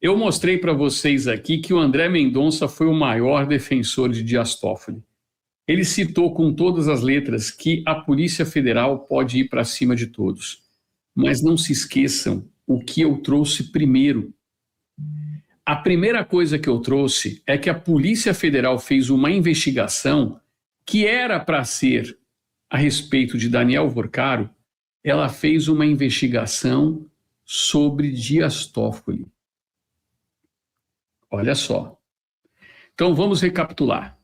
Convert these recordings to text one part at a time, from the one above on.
Eu mostrei para vocês aqui que o André Mendonça foi o maior defensor de Dias Toffoli. Ele citou com todas as letras que a Polícia Federal pode ir para cima de todos. Mas não se esqueçam o que eu trouxe primeiro. A primeira coisa que eu trouxe é que a Polícia Federal fez uma investigação que era para ser a respeito de Daniel Vorcaro. Ela fez uma investigação sobre Dias Toffoli. Olha só. Então vamos recapitular.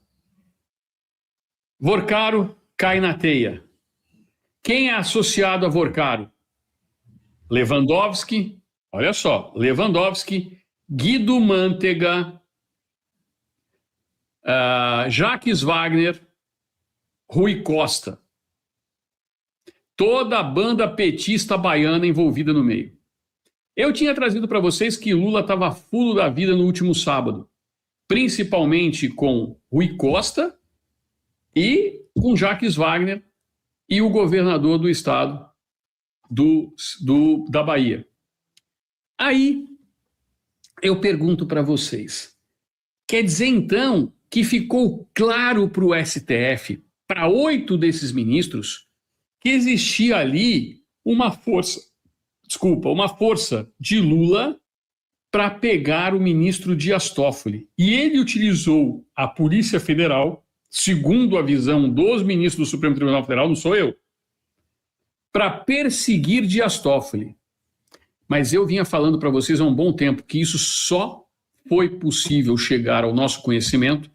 Vorcaro cai na teia. Quem é associado a Vorcaro? Lewandowski, olha só, Lewandowski, Guido Mantega, Jacques Wagner, Rui Costa. Toda a banda petista baiana envolvida no meio. Eu tinha trazido para vocês que Lula estava fulo da vida no último sábado, principalmente com Rui Costa e com Jacques Wagner e o governador do estado da Bahia. Aí eu pergunto para vocês, quer dizer então que ficou claro para o STF, para 8 desses ministros, que existia ali uma força de Lula para pegar o ministro Dias Toffoli. E ele utilizou a Polícia Federal, segundo a visão dos ministros do Supremo Tribunal Federal, não sou eu, para perseguir Dias Toffoli. Mas eu vinha falando para vocês há um bom tempo que isso só foi possível chegar ao nosso conhecimento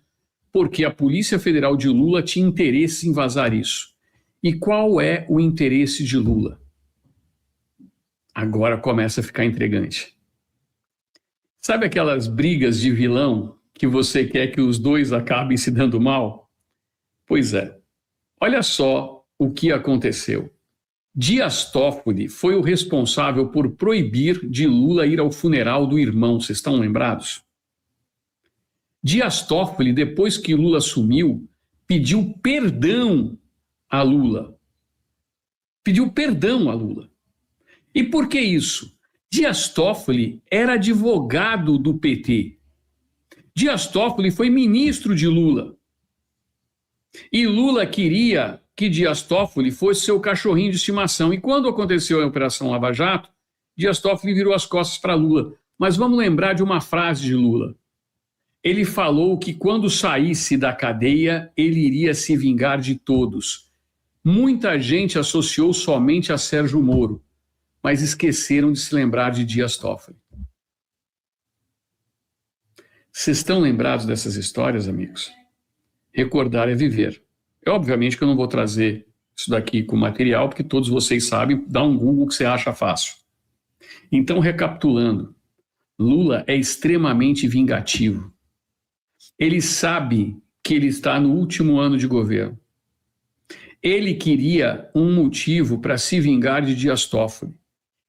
porque a Polícia Federal de Lula tinha interesse em vazar isso. E qual é o interesse de Lula? Agora começa a ficar intrigante. Sabe aquelas brigas de vilão que você quer que os dois acabem se dando mal? Pois é. Olha só o que aconteceu. Dias Toffoli foi o responsável por proibir de Lula ir ao funeral do irmão, vocês estão lembrados? Dias Toffoli, depois que Lula assumiu, pediu perdão a Lula. Pediu perdão a Lula. E por que isso? Dias Toffoli era advogado do PT. Dias Toffoli foi ministro de Lula. E Lula queria que Dias Toffoli fosse seu cachorrinho de estimação. E quando aconteceu a Operação Lava Jato, Dias Toffoli virou as costas para Lula. Mas vamos lembrar de uma frase de Lula. Ele falou que quando saísse da cadeia, ele iria se vingar de todos. Muita gente associou somente a Sérgio Moro, mas esqueceram de se lembrar de Dias Toffoli. Vocês estão lembrados dessas histórias, amigos? Recordar é viver. Obviamente que eu não vou trazer isso daqui com material, porque todos vocês sabem, dá um Google que você acha fácil. Então, recapitulando, Lula é extremamente vingativo. Ele sabe que ele está no último ano de governo. Ele queria um motivo para se vingar de Dias Toffoli.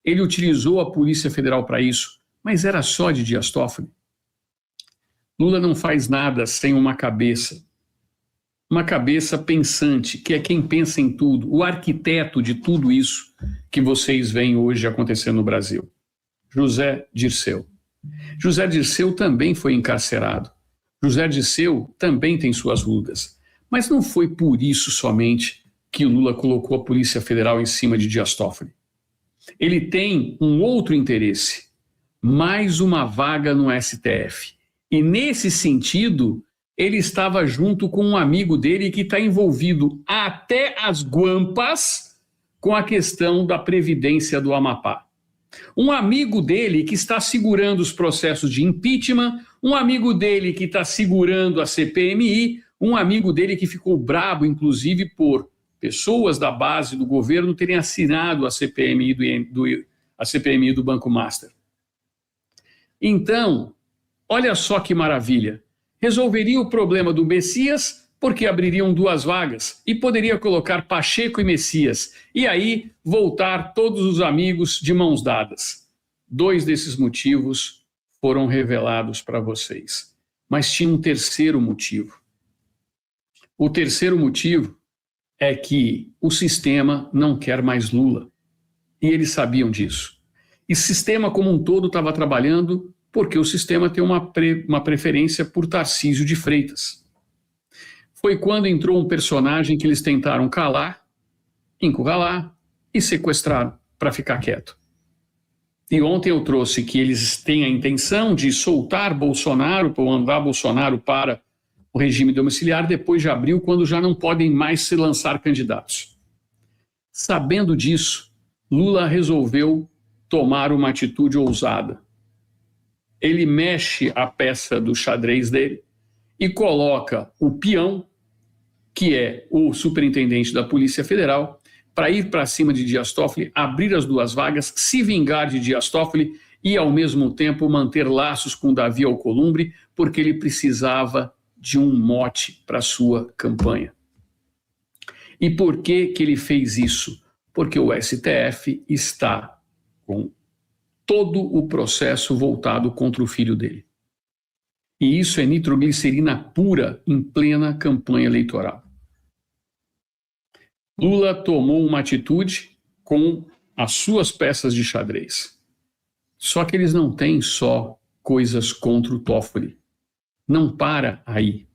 Ele utilizou a Polícia Federal para isso, mas era só de Dias Toffoli. Lula não faz nada sem uma cabeça pensante, que é quem pensa em tudo, o arquiteto de tudo isso que vocês veem hoje acontecendo no Brasil. José Dirceu. José Dirceu também foi encarcerado. José Dirceu também tem suas rugas. Mas não foi por isso somente que Lula colocou a Polícia Federal em cima de Dias Toffoli. Ele tem um outro interesse, mais uma vaga no STF. E nesse sentido, ele estava junto com um amigo dele que está envolvido até as guampas com a questão da Previdência do Amapá. Um amigo dele que está segurando os processos de impeachment, um amigo dele que está segurando a CPMI, um amigo dele que ficou brabo, inclusive, por pessoas da base do governo terem assinado a CPMI do Banco Master. Então, olha só que maravilha. Resolveria o problema do Messias porque abririam 2 vagas e poderia colocar Pacheco e Messias e aí voltar todos os amigos de mãos dadas. 2 desses motivos foram revelados para vocês. Mas tinha um terceiro motivo. O terceiro motivo é que o sistema não quer mais Lula. E eles sabiam disso. E o sistema como um todo estava trabalhando porque o sistema tem uma preferência por Tarcísio de Freitas. Foi quando entrou um personagem que eles tentaram calar, encurralar e sequestraram para ficar quieto. E ontem eu trouxe que eles têm a intenção de soltar Bolsonaro, ou mandar Bolsonaro para o regime domiciliar depois de abril, quando já não podem mais se lançar candidatos. Sabendo disso, Lula resolveu tomar uma atitude ousada. Ele mexe a peça do xadrez dele e coloca o peão, que é o superintendente da Polícia Federal, para ir para cima de Dias Toffoli, abrir as duas vagas, se vingar de Dias Toffoli e, ao mesmo tempo, manter laços com Davi Alcolumbre, porque ele precisava de um mote para sua campanha. E por que ele fez isso? Porque o STF está com todo o processo voltado contra o filho dele. E isso é nitroglicerina pura em plena campanha eleitoral. Lula tomou uma atitude com as suas peças de xadrez. Só que eles não têm só coisas contra o Toffoli. Não para aí.